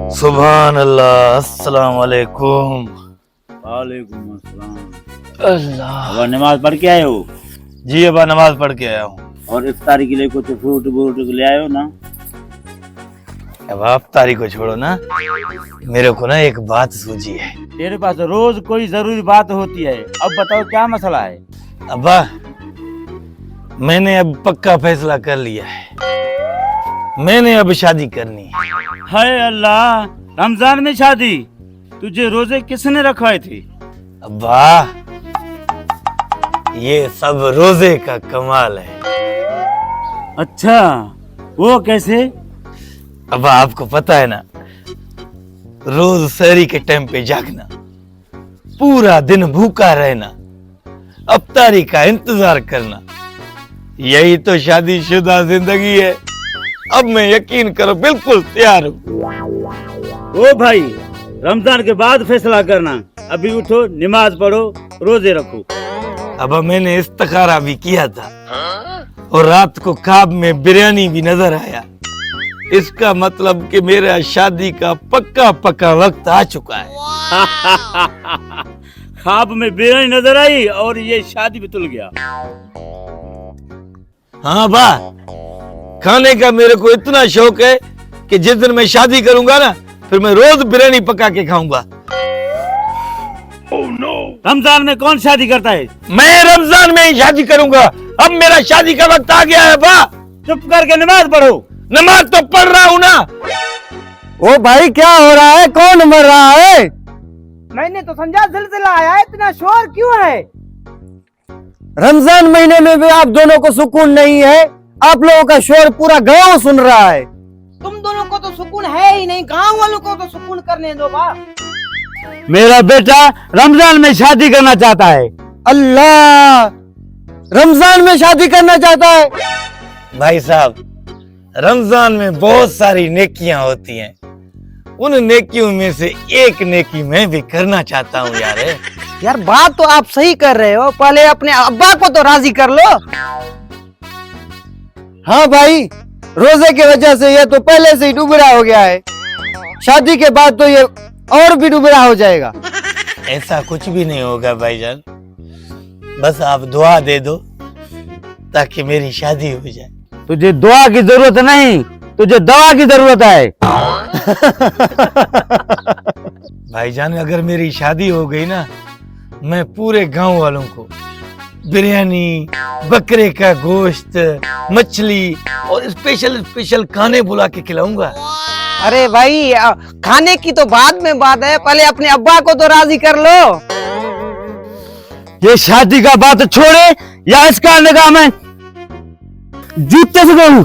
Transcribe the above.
सुभान अल्लाह, अस्सलाम वालेकुम। वालेकुम अस्सलाम। अल्लाह। अब नमाज पढ़ के आए हो? जी अबा नमाज पढ़ के आया हूँ। और इफ्तारी के लिए कुछ फ्रूट व्रूट ले आए हो ना? अब आप तारी को छोड़ो ना, मेरे को ना एक बात सूझी है। तेरे पास रोज कोई जरूरी बात होती है, अब बताओ क्या मसला है? अब्बा, मैंने अब पक्का फैसला कर लिया है, मैंने अब शादी करनी है। हाय अल्लाह, रमजान में शादी? तुझे रोजे किसने रखवाए थे? अब्बा, ये सब रोजे का कमाल है। अच्छा, वो कैसे? अब्बा आपको पता है ना, रोज सहरी के टाइम पे जागना, पूरा दिन भूखा रहना, अफ्तारी का इंतजार करना, यही तो शादीशुदा जिंदगी है। अब मैं यकीन करो बिल्कुल तैयार हूँ। ओ भाई, रमजान के बाद फैसला करना। अभी उठो, नमाज पढ़ो, रोजे रखो। अब मैंने इस्तिखारा भी किया था और रात को ख्वाब में बिरयानी भी नजर आया। इसका मतलब कि मेरा शादी का पक्का पक्का वक्त आ चुका है। ख्वाब में बिरयानी नजर आई और ये शादी भी तुल गया। हाँ बा, खाने का मेरे को इतना शौक है कि जिस दिन मैं शादी करूंगा ना, फिर मैं रोज बिरयानी पका के खाऊंगा। रमजान में कौन शादी करता है? मैं रमजान में ही शादी करूंगा। अब मेरा शादी का वक्त आ गया है बा। चुप करके नमाज पढ़ो। नमाज तो पढ़ रहा हूँ ना। ओ भाई, क्या हो रहा है? कौन मर रहा है? मैंने तो समझा जिलजिला आया है, इतना शोर क्यों है? रमजान महीने में भी आप दोनों को सुकून नहीं है। आप लोगों का शोर पूरा गांव सुन रहा है। तुम दोनों को तो सुकून है ही नहीं, गांव वालों को तो सुकून करने दो बा। मेरा बेटा रमजान में शादी करना चाहता है। अल्लाह, रमजान में शादी करना चाहता है? भाई साहब, रमजान में बहुत सारी नेकियां होती हैं, उन नेकियों में से एक नेकी मैं भी करना चाहता हूँ यार। यार बात तो आप सही कर रहे हो, पहले अपने अब्बा को तो राजी कर लो। हाँ भाई, रोजे की वजह से ये तो पहले से ही डुबरा हो गया है। शादी के बाद तो ये और भी डुबरा हो जाएगा। ऐसा कुछ भी नहीं होगा भाईजान, बस आप दुआ दे दो ताकि मेरी शादी हो जाए। तुझे दुआ की जरूरत नहीं, तुझे दवा की जरूरत है। भाईजान, अगर मेरी शादी हो गई ना, मैं पूरे गांव वालों को बिरयानी, बकरे का गोश्त, मछली और स्पेशल स्पेशल खाने बुला के खिलाऊंगा। अरे भाई, खाने की तो बाद में बात है, पहले अपने अब्बा को तो राजी कर लो। ये शादी का बात छोड़े या इसका निकाह मैं जूते से करूं।